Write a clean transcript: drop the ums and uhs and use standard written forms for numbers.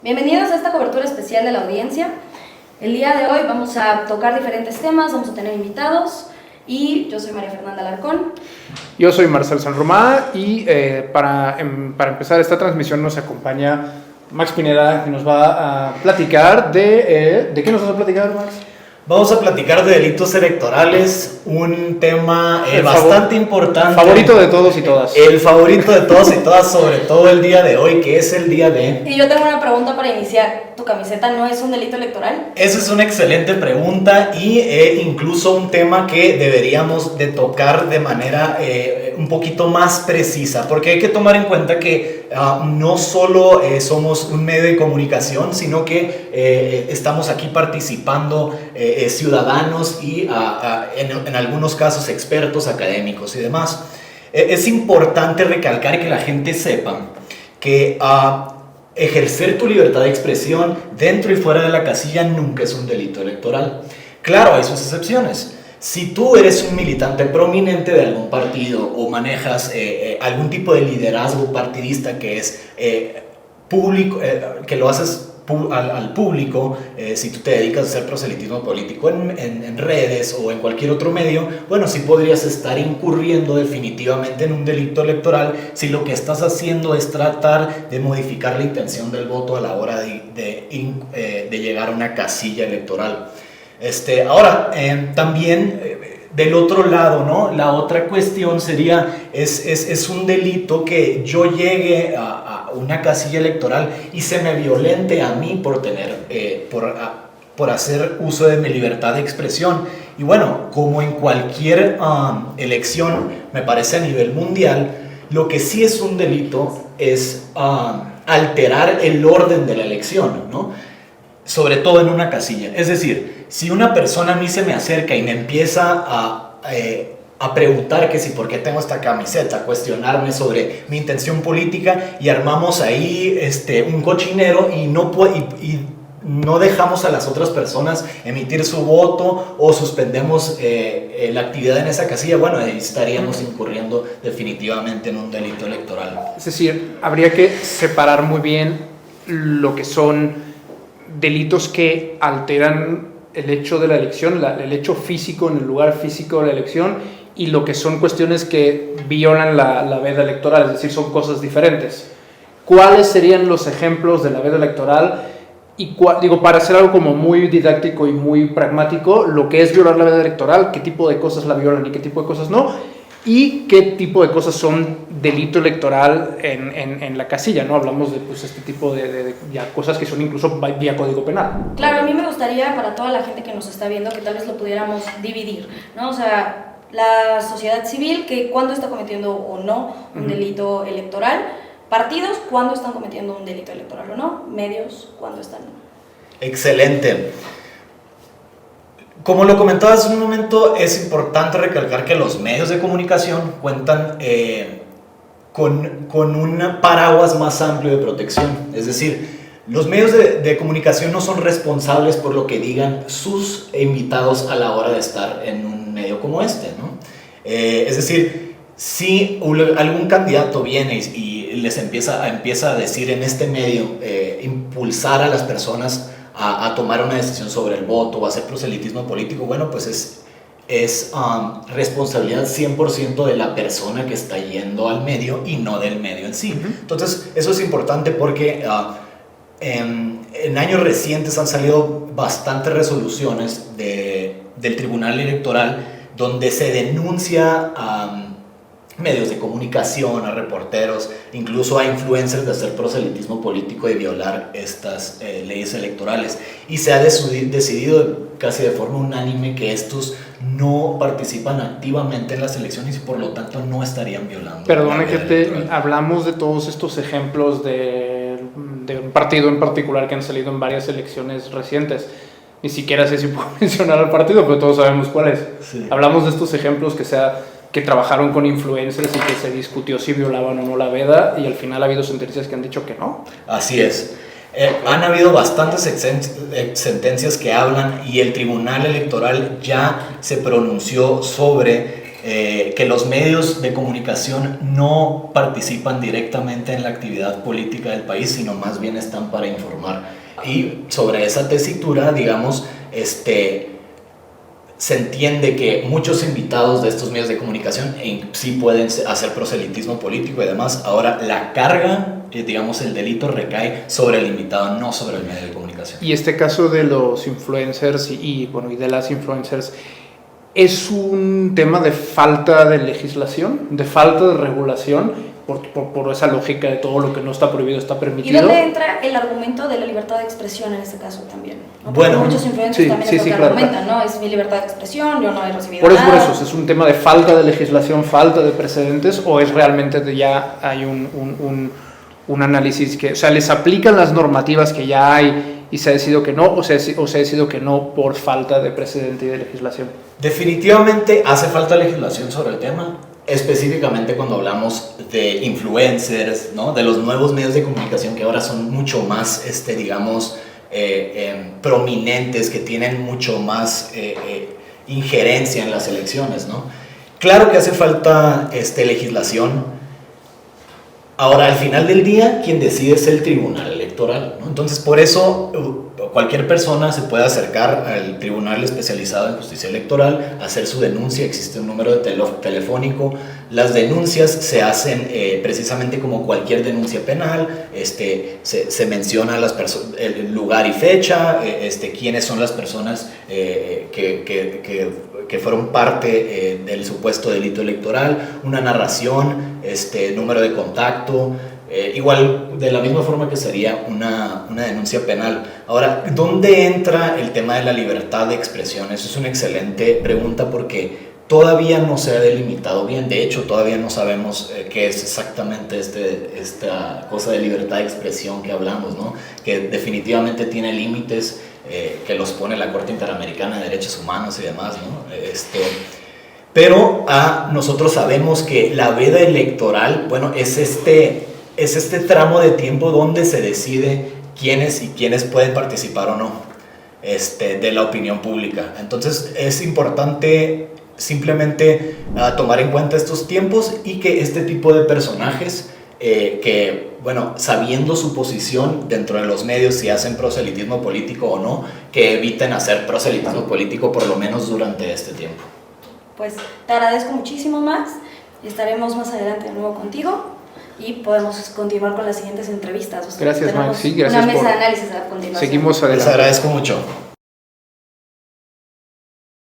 Bienvenidos a esta cobertura especial de la audiencia. El día de hoy vamos a tocar diferentes temas, vamos a tener invitados y yo soy María Fernanda Alarcón. Yo soy Marcel Sanromá y para empezar esta transmisión nos acompaña Max Pineda, que nos va a platicar ¿de qué nos vas a platicar, Max? Vamos a platicar de delitos electorales, un tema bastante importante. Favorito de todos y todas. El favorito de todos y todas, sobre todo el día de hoy, que es el día de... Y yo tengo una pregunta para iniciar. ¿Tu camiseta no es un delito electoral? Esa es una excelente pregunta y incluso un tema que deberíamos de tocar de manera un poquito más precisa, porque hay que tomar en cuenta que no solo somos un medio de comunicación, sino que estamos aquí participando ciudadanos y en algunos casos expertos, académicos y demás. Es importante recalcar que la gente sepa que ejercer tu libertad de expresión dentro y fuera de la casilla nunca es un delito electoral. Claro, hay sus excepciones. Si tú eres un militante prominente de algún partido o manejas algún tipo de liderazgo partidista que es público, que lo haces al público, si tú te dedicas a hacer proselitismo político en redes o en cualquier otro medio, bueno, sí podrías estar incurriendo definitivamente en un delito electoral si lo que estás haciendo es tratar de modificar la intención del voto a la hora de llegar a una casilla electoral. Ahora, también del otro lado, ¿no? La otra cuestión sería, es un delito que yo llegue a una casilla electoral y se me violente a mí por hacer uso de mi libertad de expresión. Y bueno, como en cualquier elección, me parece a nivel mundial, lo que sí es un delito es alterar el orden de la elección, ¿no? Sobre todo en una casilla. Es decir, si una persona a mí se me acerca y me empieza a preguntar que si por qué tengo esta camiseta, cuestionarme sobre mi intención política y armamos ahí un cochinero y no dejamos a las otras personas emitir su voto o suspendemos la actividad en esa casilla, bueno, ahí estaríamos incurriendo definitivamente en un delito electoral. Es decir, habría que separar muy bien lo que son delitos que alteran el hecho de la elección, el hecho físico en el lugar físico de la elección, y lo que son cuestiones que violan la veda electoral, es decir, son cosas diferentes. ¿Cuáles serían los ejemplos de la veda electoral? Y para hacer algo como muy didáctico y muy pragmático, lo que es violar la veda electoral, qué tipo de cosas la violan y qué tipo de cosas no, y qué tipo de cosas son delito electoral en la casilla, ¿no? Hablamos de este tipo de cosas que son incluso vía Código Penal. Claro, a mí me gustaría para toda la gente que nos está viendo que tal vez lo pudiéramos dividir, ¿no? O sea, la sociedad civil, que cuándo está cometiendo o no un delito electoral, partidos, cuándo están cometiendo un delito electoral o no, medios, cuándo están. Excelente. Como lo comentaba hace un momento, es importante recalcar que los medios de comunicación cuentan con un paraguas más amplio de protección. Es decir, los medios de comunicación no son responsables por lo que digan sus invitados a la hora de estar en un medio como este, ¿no? Es decir, si algún candidato viene y les empieza a decir en este medio, impulsar a las personas a tomar una decisión sobre el voto o hacer proselitismo político, bueno, pues es responsabilidad 100% de la persona que está yendo al medio y no del medio en sí. Entonces, eso es importante porque en años recientes han salido bastantes resoluciones del Tribunal Electoral donde se denuncia a medios de comunicación, a reporteros, incluso a influencers de hacer proselitismo político y violar estas leyes electorales. Y se ha decidido casi de forma unánime que estos no participan activamente en las elecciones y por lo tanto no estarían violando. Perdone que hablamos de todos estos ejemplos de un partido en particular que han salido en varias elecciones recientes. Ni siquiera sé si puedo mencionar al partido, pero todos sabemos cuál es. Sí. Hablamos de estos ejemplos que trabajaron con influencers y que se discutió si violaban o no la veda, y al final ha habido sentencias que han dicho que no. Así es. Han habido bastantes sentencias que hablan y el Tribunal Electoral ya se pronunció sobre que los medios de comunicación no participan directamente en la actividad política del país, sino más bien están para informar. Y sobre esa tesitura, digamos, se entiende que muchos invitados de estos medios de comunicación sí pueden hacer proselitismo político y demás. Ahora, la carga, digamos, el delito recae sobre el invitado, no sobre el medio de comunicación. Y este caso de los influencers y de las influencers, ¿es un tema de falta de legislación, de falta de regulación? Por esa lógica de todo lo que no está prohibido está permitido. ¿Y dónde entra el argumento de la libertad de expresión en este caso también? ¿No? Bueno, muchos influencers también es lo que claro, argumentan, ¿no? Es mi libertad de expresión, yo no he recibido por nada. eso, ¿es un tema de falta de legislación, falta de precedentes, o es realmente de ya hay un análisis que, o sea, les aplican las normativas que ya hay y se ha decidido que no, o se ha decidido que no por falta de precedente y de legislación? Definitivamente hace falta legislación sobre el tema, específicamente cuando hablamos de influencers, ¿no? De los nuevos medios de comunicación que ahora son mucho más, digamos, prominentes, que tienen mucho más injerencia en las elecciones, ¿no? Claro que hace falta legislación. Ahora, al final del día, quien decide es el tribunal electoral, ¿no? Entonces, por eso cualquier persona se puede acercar al tribunal especializado en justicia electoral, hacer su denuncia, existe un número de telefónico. Las denuncias se hacen precisamente como cualquier denuncia penal, se menciona el lugar y fecha, quiénes son las personas que fueron parte del supuesto delito electoral, una narración, número de contacto, igual de la misma forma que sería una denuncia penal. Ahora, ¿dónde entra el tema de la libertad de expresión? Eso es una excelente pregunta porque todavía no se ha delimitado bien. De hecho, todavía no sabemos qué es exactamente esta cosa de libertad de expresión que hablamos, ¿no? Que definitivamente tiene límites que los pone la Corte Interamericana de Derechos Humanos y demás, ¿no? Pero nosotros sabemos que la veda electoral, bueno, es este tramo de tiempo donde se decide quiénes pueden participar o no de la opinión pública. Entonces es importante simplemente tomar en cuenta estos tiempos y que este tipo de personajes que, bueno, sabiendo su posición dentro de los medios, si hacen proselitismo político o no, que eviten hacer proselitismo político por lo menos durante este tiempo. Pues te agradezco muchísimo, Max, y estaremos más adelante de nuevo contigo y podemos continuar con las siguientes entrevistas. Gracias, Max. Sí, gracias una mesa de análisis a continuación. Seguimos adelante. Les agradezco mucho.